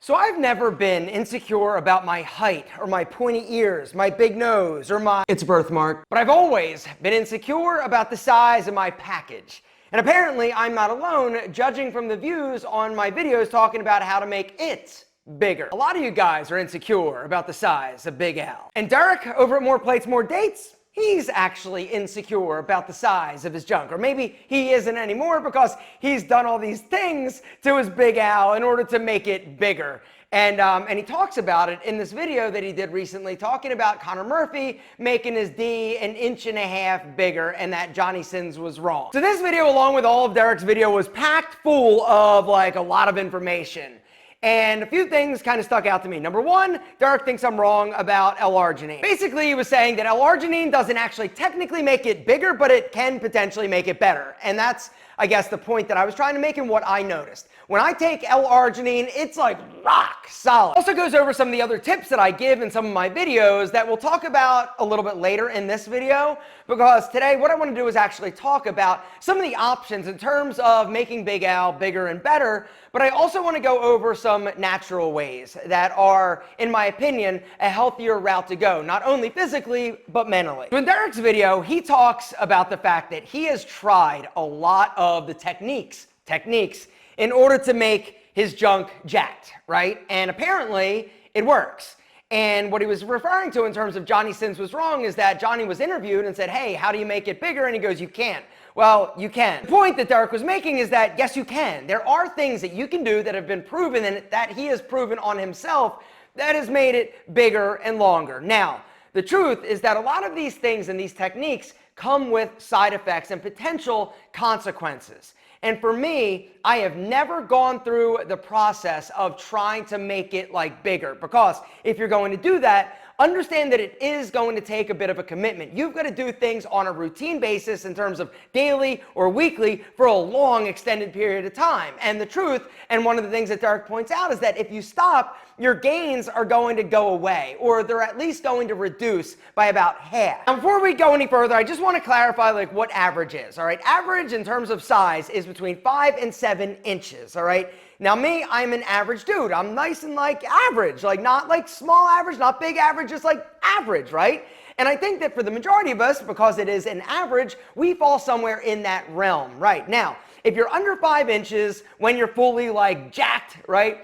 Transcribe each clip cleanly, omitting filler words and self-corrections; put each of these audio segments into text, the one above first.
So I've never been insecure about my height or my pointy ears, my big nose, or it's a birthmark, but I've always been insecure about the size of my package. And apparently I'm not alone, judging from the views on my videos talking about how to make it bigger. A lot of you guys are insecure about the size of Big Al. And Derek over at More Plates, More Dates, he's actually insecure about the size of his junk. Or maybe he isn't anymore because he's done all these things to his Big Al in order to make it bigger. And he talks about it in this video that he did recently, talking about Connor Murphy making his D an inch and a half bigger and that Johnny Sins was wrong. So this video, along with all of Derek's video, was packed full of like a lot of information. And a few things kind of stuck out to me. Number one, Derek thinks I'm wrong about L-Arginine. Basically, he was saying that L-Arginine doesn't actually technically make it bigger, but it can potentially make it better. And that's, I guess, the point that I was trying to make and what I noticed. When I take L-Arginine, it's like rock solid. Also goes over some of the other tips that I give in some of my videos that we'll talk about a little bit later in this video, because today what I want to do is actually talk about some of the options in terms of making Big Al bigger and better, but I also want to go over some natural ways that are, in my opinion, a healthier route to go, not only physically, but mentally. So in Derek's video, he talks about the fact that he has tried a lot of the techniques in order to make his junk jacked, right? And apparently it works. And what he was referring to in terms of Johnny Sins was wrong is that Johnny was interviewed and said, hey, how do you make it bigger? And he goes, you can't. Well, you can. The point that Derek was making is that, yes, you can. There are things that you can do that have been proven and that he has proven on himself that has made it bigger and longer. Now, the truth is that a lot of these things and these techniques come with side effects and potential consequences. And for me, I have never gone through the process of trying to make it like bigger, because if you're going to do that, understand that it is going to take a bit of a commitment. You've got to do things on a routine basis in terms of daily or weekly for a long extended period of time. And the truth, and one of the things that Derek points out, is that if you stop, your gains are going to go away, or they're at least going to reduce by about half. Now, before we go any further, I just want to clarify like what average is, all right? Average in terms of size is between 5 and 7 inches, all right? Now me, I'm an average dude. I'm nice and like average, like not like small average, not big average, just like average, right? And I think that for the majority of us, because it is an average, we fall somewhere in that realm, right? Now, if you're under 5 inches when you're fully like jacked, right?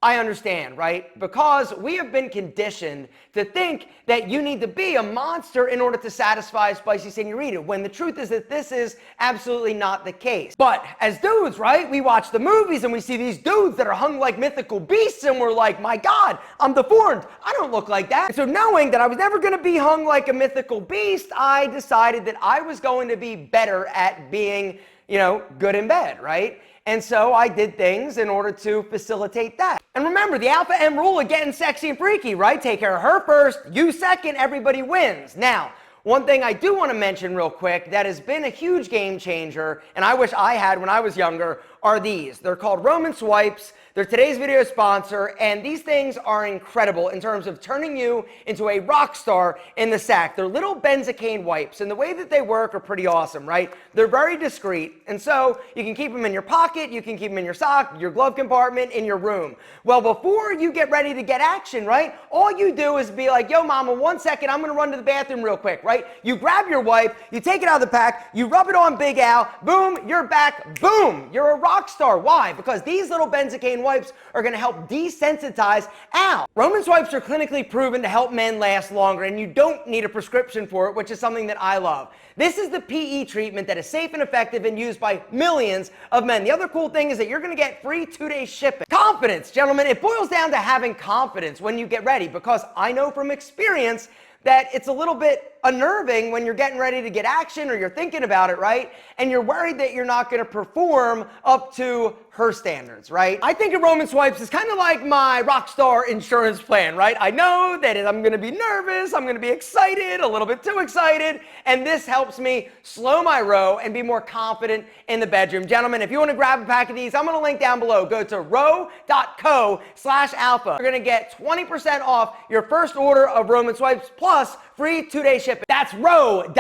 I understand, right? Because we have been conditioned to think that you need to be a monster in order to satisfy Spicy Senorita, when the truth is that this is absolutely not the case. But as dudes, right, we watch the movies and we see these dudes that are hung like mythical beasts and we're like, my God, I'm deformed. I don't look like that. And so knowing that I was never going to be hung like a mythical beast, I decided that I was going to be better at being, you know, good in bed, right? And so I did things in order to facilitate that. And remember, the Alpha M rule of getting sexy and freaky, right? Take care of her first, you second, everybody wins. Now, one thing I do want to mention real quick that has been a huge game changer, and I wish I had when I was younger, are these. They're called Roman Swipes. They're today's video sponsor, and these things are incredible in terms of turning you into a rock star in the sack. They're little benzocaine wipes, and the way that they work are pretty awesome, right? They're very discreet, and so you can keep them in your pocket, you can keep them in your sock, your glove compartment, in your room. Well, before you get ready to get action, right, all you do is be like, yo, mama, 1 second, I'm gonna run to the bathroom real quick, right? You grab your wipe, you take it out of the pack, you rub it on Big Al, boom, you're back, boom, you're a rock star. Why? Because these little benzocaine wipes are going to help desensitize Al. Roman Swipes are clinically proven to help men last longer, and you don't need a prescription for it, which is something that I love. This is the PE treatment that is safe and effective and used by millions of men. The other cool thing is that you're going to get free 2-day shipping. Confidence, gentlemen, it boils down to having confidence when you get ready, because I know from experience that it's a little bit unnerving when you're getting ready to get action or you're thinking about it, right? And you're worried that you're not going to perform up to her standards, right? I think of Roman Swipes is kind of like my Rockstar insurance plan, right? I know that I'm going to be nervous, I'm going to be excited, a little bit too excited, and this helps me slow my row and be more confident in the bedroom. Gentlemen, if you want to grab a pack of these, I'm going to link down below. Go to row.co/alpha. You're going to get 20% off your first order of Roman Swipes plus free 2-day shipping. shipping. That's ro.co/alpha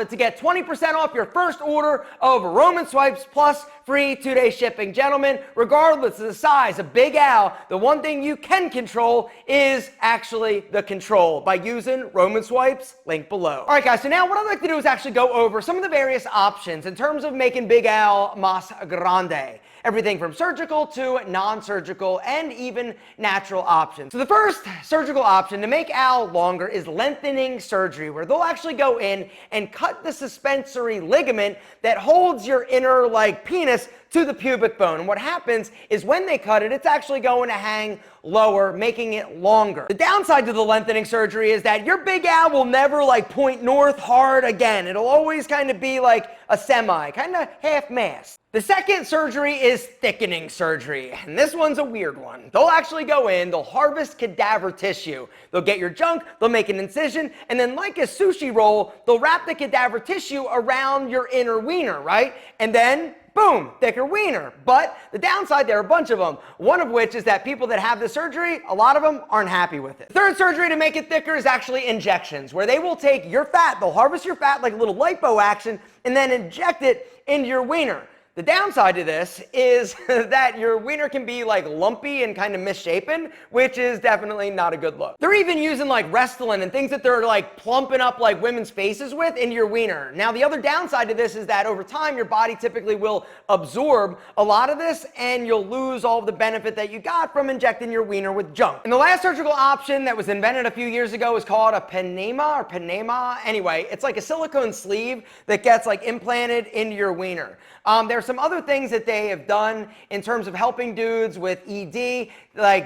to get 20% off your first order of Roman swipes plus free 2-day shipping. Gentlemen, regardless of the size of Big Al, the one thing you can control is actually the control by using Roman swipes, link below. All right, guys, so now what I'd like to do is actually go over some of the various options in terms of making Big Al más grande. Everything from surgical to non-surgical and even natural options. So the first surgical option to make Al longer is lengthening surgery, where they'll actually go in and cut the suspensory ligament that holds your inner penis to the pubic bone. And what happens is when they cut it, it's actually going to hang lower, making it longer. The downside to the lengthening surgery is that your Big Al will never point north hard again. It'll always kind of be like a semi, kind of half-mast. The second surgery is thickening surgery, and this one's a weird one. They'll actually go in, they'll harvest cadaver tissue. They'll get your junk, they'll make an incision, and then like a sushi roll, they'll wrap the cadaver tissue around your inner wiener, right? And then boom, thicker wiener. But the downside, there are a bunch of them. One of which is that people that have the surgery, a lot of them aren't happy with it. Third surgery to make it thicker is actually injections, where they will take your fat, they'll harvest your fat like a little lipo action, and then inject it into your wiener. The downside to this is that your wiener can be lumpy and kind of misshapen, which is definitely not a good look. They're even using Restylane and things that they're plumping up women's faces with into your wiener. Now the other downside to this is that over time your body typically will absorb a lot of this and you'll lose all of the benefit that you got from injecting your wiener with junk. And the last surgical option that was invented a few years ago is called a penema. Anyway, it's like a silicone sleeve that gets implanted into your wiener. There's some other things that they have done in terms of helping dudes with ED.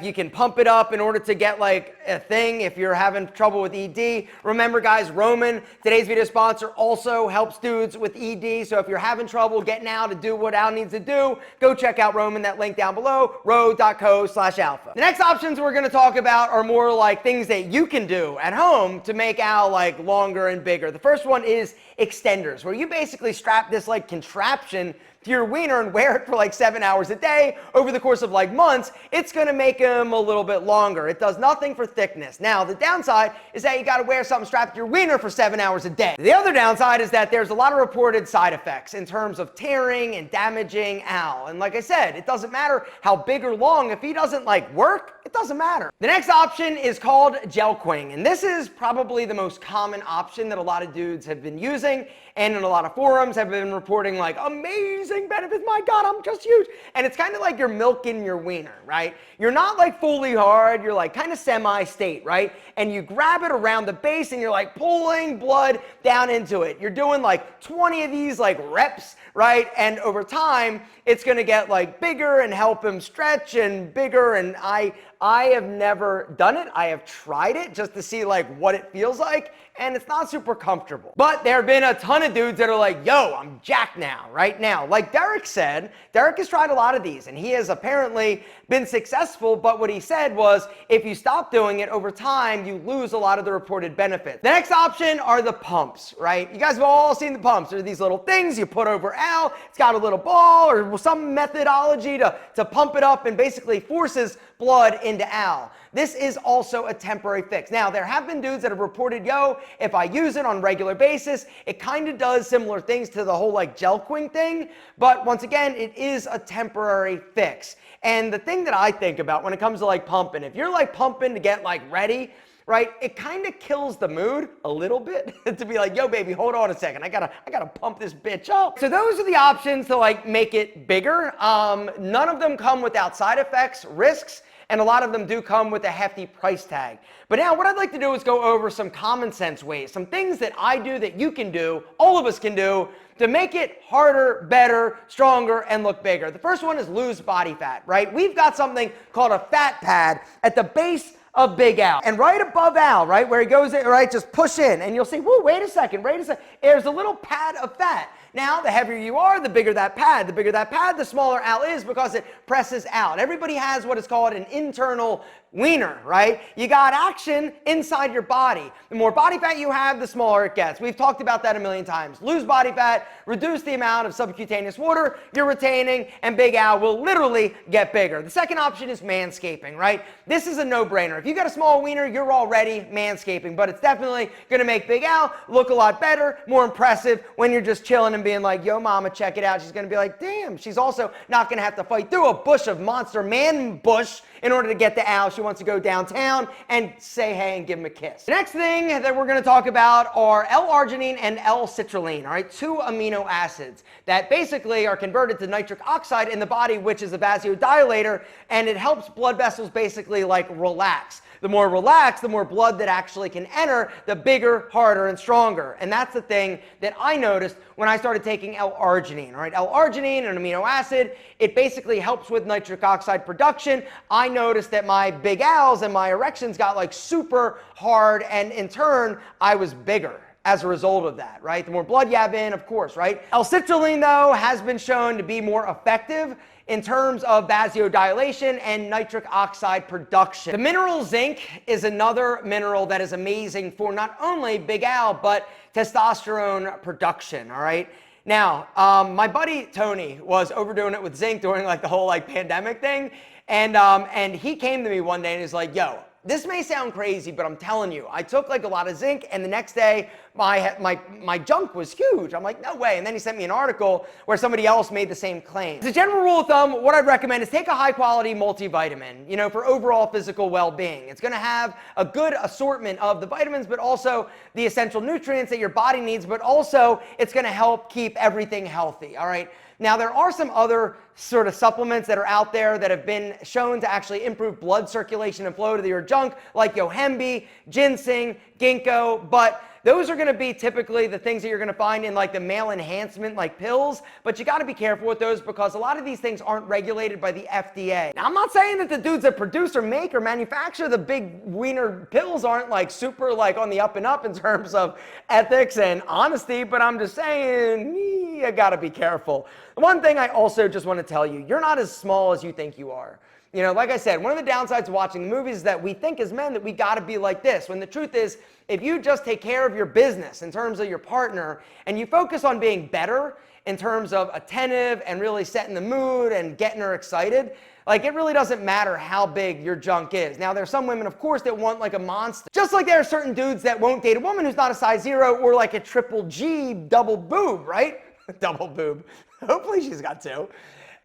You can pump it up in order to get a thing if you're having trouble with ED. Remember, guys, Roman, today's video sponsor, also helps dudes with ED. So if you're having trouble getting Al to do what Al needs to do, go check out Roman, that link down below, ro.co/alpha. The next options we're going to talk about are more things that you can do at home to make Al longer and bigger. The first one is extenders, where you basically strap this contraption to your wiener and wear it for 7 hours a day over the course of months. It's going to make him a little bit longer. It does nothing for thickness. Now the downside is that you got to wear something strapped to your wiener for 7 hours a day. The other downside is that there's a lot of reported side effects in terms of tearing and damaging Al. And like I said, it doesn't matter how big or long. If he doesn't work, it doesn't matter. The next option is called gelquing, and this is probably the most common option that a lot of dudes have been using, and in a lot of forums have been reporting amazing benefits. My God, I'm just huge. And it's kind of like you're milking your wiener, right? You're not fully hard, you're kind of semi-state, right? And you grab it around the base and you're pulling blood down into it. You're doing 20 of these reps, right? And over time, it's gonna get bigger and help him stretch and bigger. And I have never done it. I have tried it just to see what it feels like, and it's not super comfortable. But there have been a ton of dudes that are yo, I'm jacked now, right now. Like Derek said, Derek has tried a lot of these, and he has apparently been successful, but what he said was, if you stop doing it over time, you lose a lot of the reported benefits. The next option are the pumps, right? You guys have all seen the pumps. They're these little things you put over Al. It's got a little ball or some methodology to pump it up and basically forces blood into Al. This is also a temporary fix. Now, there have been dudes that have reported, yo, if I use it on a regular basis, it kind of does similar things to the whole gelquing thing, but once again, it is a temporary fix. And the thing that I think about when it comes to pumping, if you're pumping to get ready, right, it kind of kills the mood a little bit to be yo, baby, hold on a second. I gotta pump this bitch up. So those are the options to make it bigger. None of them come without side effects, risks, and a lot of them do come with a hefty price tag. But now what I'd like to do is go over some common sense ways, some things that I do that you can do, all of us can do, to make it harder, better, stronger, and look bigger. The first one is lose body fat, right? We've got something called a fat pad at the base of Big Al. And right above Al, right, where he goes in, right, just push in, and you'll see, whoa, wait a second, there's a little pad of fat. Now, the heavier you are, the bigger that pad. The bigger that pad, the smaller Al is because it presses out. Everybody has what is called an internal wiener, right? You got action inside your body. The more body fat you have, the smaller it gets. We've talked about that a million times. Lose body fat, reduce the amount of subcutaneous water you're retaining, and Big Al will literally get bigger. The second option is manscaping, right? This is a no-brainer. If you got a small wiener, you're already manscaping, but it's definitely going to make Big Al look a lot better, more impressive when you're just chilling and being like, yo, mama, check it out. She's going to be like, damn. She's also not going to have to fight through a bush of monster man bush in order to get to Al. She wants to go downtown and say hey and give him a kiss. The next thing that we're going to talk about are L-Arginine and L-Citrulline, all right? 2 amino acids that basically are converted to nitric oxide in the body, which is a vasodilator, and it helps blood vessels basically like relax. The more relaxed, the more blood that actually can enter, the bigger, harder, and stronger. And that's the thing that I noticed when I started taking L-Arginine. All right, L-Arginine, an amino acid, it basically helps with nitric oxide production. I noticed that my Big Al's and my erections got like super hard, and in turn, I was bigger as a result of that, right? The more blood you have in, of course, right? L-citrulline, though, has been shown to be more effective in terms of vasodilation and nitric oxide production. The mineral zinc is another mineral that is amazing for not only Big Al, but testosterone production, all right? Now, my buddy Tony was overdoing it with zinc during like the whole like pandemic thing, and he came to me one day and he's like, yo, this may sound crazy, but I'm telling you, I took like a lot of zinc, and the next day my junk was huge. I'm like, no way. And then he sent me an article where somebody else made the same claim. As a general rule of thumb, what I'd recommend is take a high quality multivitamin, you know, for overall physical well-being. It's going to have a good assortment of the vitamins, but also the essential nutrients that your body needs, but also it's going to help keep everything healthy, all right? Now, there are some other sort of supplements that are out there that have been shown to actually improve blood circulation and flow to your junk, like yohimbe, ginseng, ginkgo, but those are going to be typically the things that you're going to find in like the male enhancement like pills, but you got to be careful with those because a lot of these things aren't regulated by the FDA. Now, I'm not saying that the dudes that produce or make or manufacture the big wiener pills aren't like super like on the up and up in terms of ethics and honesty, but I'm just saying you got to be careful. One thing I also just want to tell you, you're not as small as you think you are. You know, like I said, one of the downsides of watching the movies is that we think as men that we got to be like this, when the truth is, if you just take care of your business in terms of your partner and you focus on being better in terms of attentive and really setting the mood and getting her excited, like it really doesn't matter how big your junk is. Now, there's some women, of course, that want like a monster. Just like there are certain dudes that won't date a woman who's not a size 0 or like a triple G double boob, right? Double boob. Hopefully she's got 2.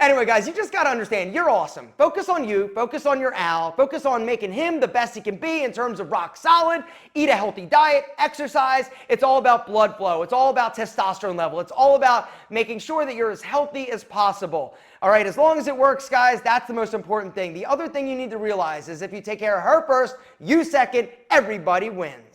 Anyway, guys, you just got to understand, you're awesome. Focus on you, focus on your Al, focus on making him the best he can be in terms of rock solid, eat a healthy diet, exercise. It's all about blood flow. It's all about testosterone level. It's all about making sure that you're as healthy as possible. All right, as long as it works, guys, that's the most important thing. The other thing you need to realize is if you take care of her first, you second, everybody wins.